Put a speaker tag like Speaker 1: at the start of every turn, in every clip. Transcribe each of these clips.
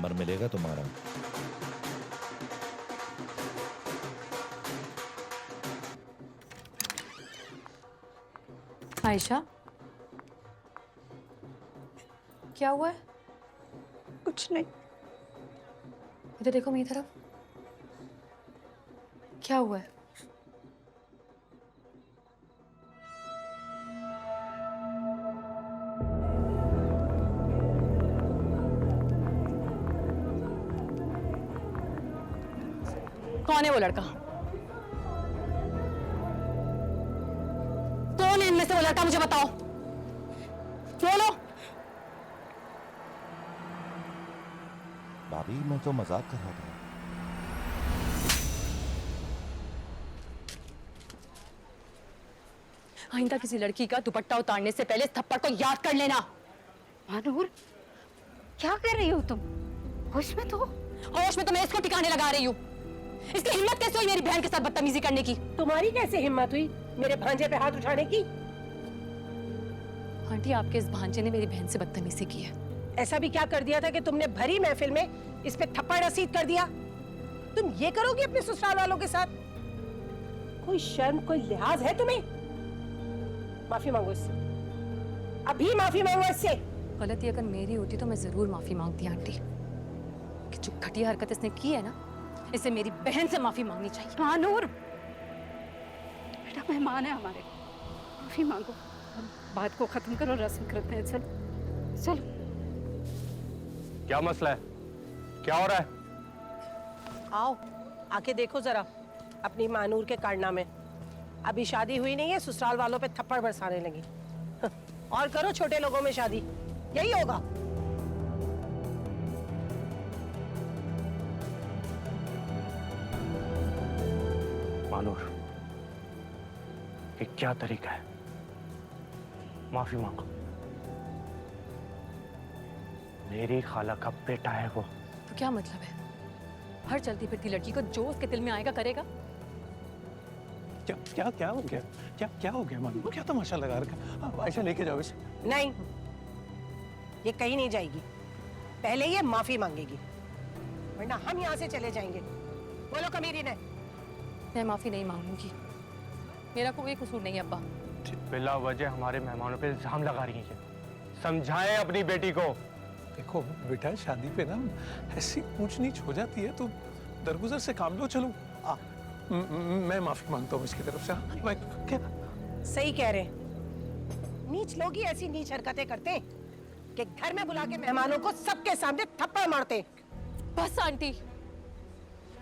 Speaker 1: Number मिलेगा तुम्हारा।
Speaker 2: आयशा, क्या हुआ है?
Speaker 3: कुछ नहीं।
Speaker 2: इधर देखो मेरी तरफ। क्या हुआ है? कौन है वो लड़का? कौन है इनमें से वो लड़का, मुझे बताओ। बोलो।
Speaker 1: भाभी मैं तो मजाक कर रहा था।
Speaker 2: आइंदा किसी लड़की का दुपट्टा उतारने से पहले इस थप्पड़ को याद कर लेना।
Speaker 3: मानूर, क्या कर रही हो तुम? होश में तो।
Speaker 2: होश में तो मैं इसको ठिकाने लगा रही हूँ। इसकी हिम्मत कैसे हुई मेरी बहन के साथ बदतमीजी करने की?
Speaker 4: तुम्हारी कैसे हिम्मत हुई मेरे भांजे पे हाथ उठाने की?
Speaker 2: आंटी, आपके इस भांजे ने मेरी बहन से बदतमीजी की है।
Speaker 4: ऐसा भी क्या कर दिया था कि तुमने भरी महफिल में इस पे थप्पड़ रसीद कर दिया? तुम ये करोगी अपने ससुराल वालों के साथ? कोई शर्म, कोई लिहाज है तुम्हें? माफी मांगो इससे, अभी माफी मांगो इससे।
Speaker 2: गलती अगर मेरी होती तो मैं जरूर माफी मांगती आंटी, कि जो घटिया हरकत इसने की है ना, इसे मेरी बहन से माफी मांगनी चाहिए।
Speaker 3: मानूर, बेटा मेहमान है हमारे, माफी मांगो। अब बात को खत्म करो, रस्म करते हैं। चलो चलो।
Speaker 5: क्या मसला है? क्या हो रहा है?
Speaker 4: आओ आके देखो जरा अपनी मानूर के कारनामे। अभी शादी हुई नहीं है, ससुराल वालों पे थप्पड़ बरसाने लगी। और करो छोटे लोगों में शादी, यही होगा।
Speaker 5: मानूर, ये क्या तरीका है? माफी मांगो। मेरी खाला का बेटा है वो।
Speaker 2: तो क्या मतलब है? हर चलती फिरती लड़की को जो उसके दिल में आएगा करेगा।
Speaker 6: क्या क्या क्या हो गया? क्या हो गया मानू? क्या तमाशा लगा रखा? आप आयशा लेके जाओ इसे।
Speaker 4: नहीं, ये कहीं नहीं जाएगी। पहले ये माफी मांगेगी, वरना हम यहाँ से चले जाएंगे। बोलो कमीरी ने।
Speaker 2: मैं माफी नहीं मांगूंगी, मेरा कोई कसूर नहीं है अब्बा।
Speaker 5: बिला वजह हमारे मेहमानों पे इल्जाम लगा रही है। समझाएं अपनी बेटी को।
Speaker 6: देखो बेटा, शादी पे ना ऐसी ऊंच नीच हो जाती है, तो दरगुजर से काम लो। चलो मैं माफी मांगता हूँ इसकी तरफ से। मैं क्या?
Speaker 4: सही कह रहे। नीच लोग ही ऐसी नीच हरकतें करते हैं कि घर में बुला के मेहमानों को सबके सामने थप्पड़ मारते।
Speaker 2: बस आंटी,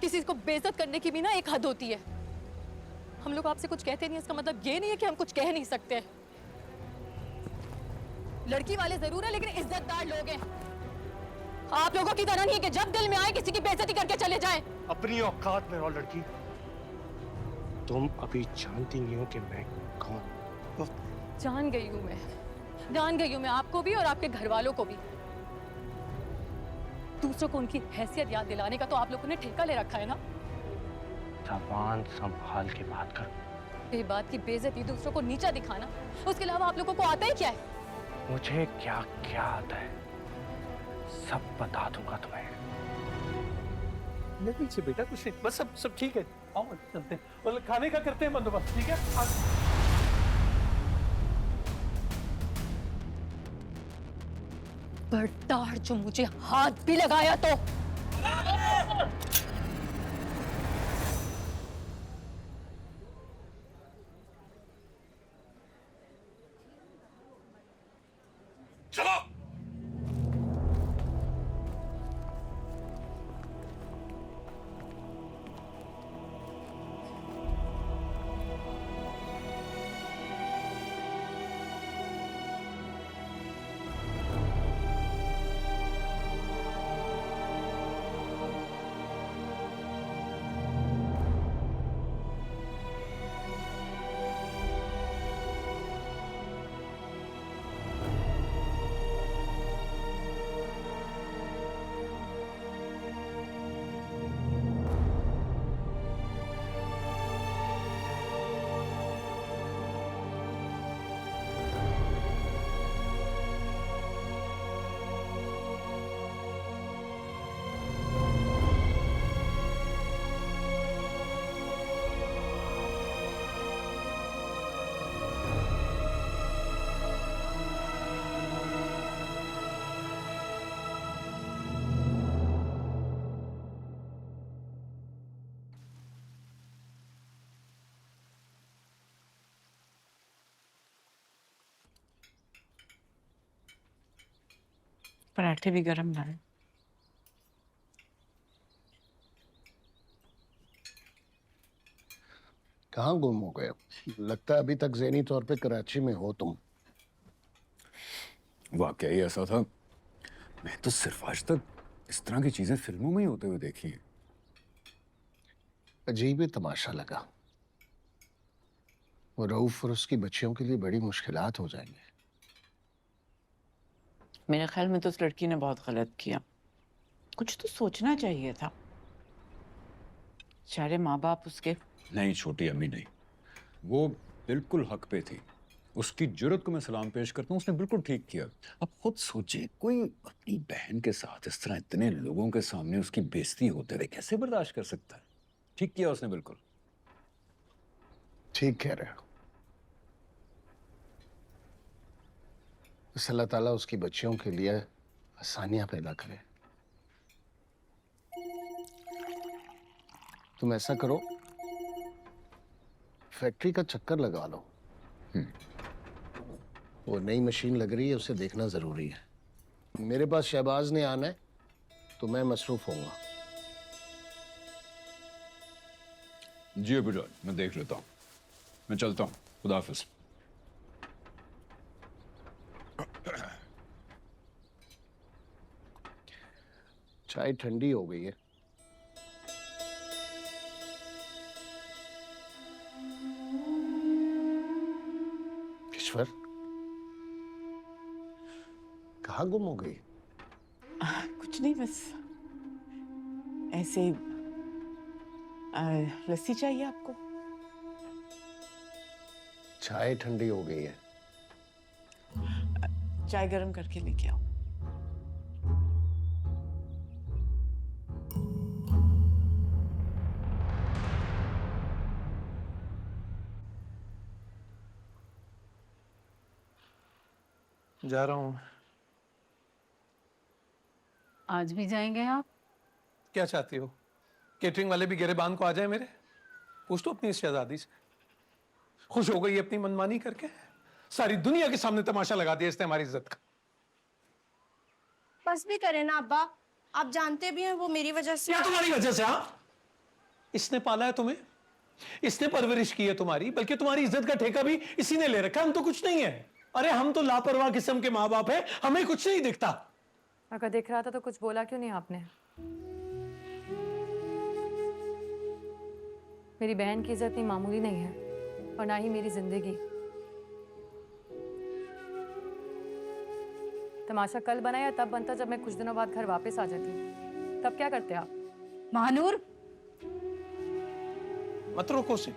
Speaker 2: किसी को बेइज्जत करने की भी ना एक हद होती है। हम लोग आपसे कुछ कहते नहीं, इसका मतलब ये नहीं है कि हम कुछ कह नहीं सकते। लड़की वाले जरूर है, लेकिन इज्जतदार लोग हैं। आप लोगों की तरह नहीं कि जब दिल में आए किसी की बेइज्जती करके चले जाएं।
Speaker 5: अपनी औकात में रहो लड़की। तुम अभी जानती नहीं हो कि मैं कौन।
Speaker 2: जान गई हूं मैं, जान गई हूं मैं, आपको भी और आपके घर वालों को भी। दूसरों को उनकी हैसियत याद दिलाने का तो आप लोगों ने ठेका ले रखा है ना।
Speaker 5: जबान संभाल के बात कर।
Speaker 2: बेबात की बेइज्जती, दूसरों को नीचा दिखाना, उसके अलावा आप लोगों को आता ही क्या है?
Speaker 5: मुझे क्या क्या आता है सब बता दूंगा तुम्हें।
Speaker 6: नहीं से बेटा, कुछ नहीं, बस सब ठीक है। आओ चलते हैं, मतलब खाने का करते हैं बंदोबस्त। ठीक है?
Speaker 2: बर्दार जो मुझे हाथ भी लगाया तो।
Speaker 5: चलो।
Speaker 7: पराठे भी गरम लाए।
Speaker 8: कहाँ गुम हो गए? लगता है अभी तक ज़हनी तौर पे कराची में हो तुम।
Speaker 9: वाकई ऐसा था। मैं तो सिर्फ आज तक इस तरह की चीजें फिल्मों में ही होते हुए देखी हैं।
Speaker 8: अजीब ही तमाशा लगा। वो रऊफ और उसकी बच्चियों के लिए बड़ी मुश्किलात हो जाएंगे।
Speaker 7: मेरे ख्याल में तो उस लड़की ने बहुत गलत किया। कुछ तो सोचना चाहिए था। सारे माँ बाप उसके।
Speaker 9: नहीं छोटी अम्मी नहीं, वो बिल्कुल हक पे थी। उसकी जुर्रत को मैं सलाम पेश करता हूँ, उसने बिल्कुल ठीक किया। अब खुद सोचे, कोई अपनी बहन के साथ इस तरह इतने लोगों के सामने उसकी बेइज्जती होते हुए कैसे बर्दाश्त कर सकता है? ठीक किया उसने बिल्कुल।
Speaker 8: ठीक कह रहे हो। बस अल्लाह ताला उसकी बच्चियों के लिए आसानियां पैदा करे। तुम ऐसा करो, फैक्ट्री का चक्कर लगा लो। वो नई मशीन लग रही है, उसे देखना जरूरी है। मेरे पास शहबाज ने आना है तो मैं मसरूफ होऊंगा।
Speaker 9: जी अबू जान, मैं देख लेता हूँ। मैं चलता हूँ। खुदा हाफिज।
Speaker 8: चाय ठंडी हो गई है। ईश्वर, कहाँ गुम हो गई?
Speaker 7: कुछ नहीं, बस ऐसे ही। लस्सी चाहिए आपको?
Speaker 8: चाय ठंडी हो गई है।
Speaker 7: चाय गरम करके लेके आओ।
Speaker 6: जा रहा हूँ।
Speaker 3: आज भी जाएंगे आप?
Speaker 6: क्या चाहती हो? केटरिंग वाले भी गिरेबान को आ जाए मेरे? पूछ तो अपनी इस शहजादी से। खुश हो गई अपनी मनमानी करके? सारी दुनिया के सामने तमाशा लगा दिया इसने हमारी इज्जत का।
Speaker 10: बस भी करे ना अब्बा, आप जानते भी हैं वो मेरी वजह से।
Speaker 6: क्या तुम्हारी वजह से? हाँ, इसने पाला है तुम्हें, इसने परवरिश की है तुम्हारी, बल्कि तुम्हारी इज्जत का ठेका भी इसी ने ले रखा। हम तो कुछ नहीं है। अरे हम तो लापरवाह किस्म के माँ बाप हैं, हमें कुछ नहीं दिखता।
Speaker 2: अगर दिख रहा था तो कुछ बोला क्यों नहीं आपने? मेरी बहन की इज्जत इतनी मामूली नहीं है, और ना ही मेरी जिंदगी। तमाशा कल बना या तब बनता जब मैं कुछ दिनों बाद घर वापस आ जाती। तब क्या करते आप?
Speaker 3: महानूर,
Speaker 6: मत रोको उसे।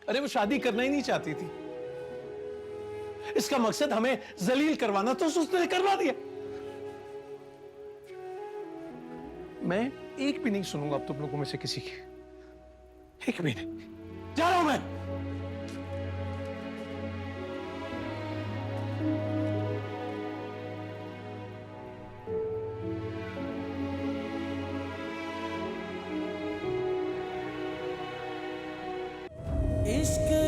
Speaker 6: अरे वो शादी करना ही नहीं चाहती थी। इसका मकसद हमें जलील करवाना, तो उसने करवा दिया। मैं एक भी नहीं सुनूंगा अब तुम लोगों में से किसी की। एक भी नहीं। जा रहा हूं मैं।
Speaker 11: इश्क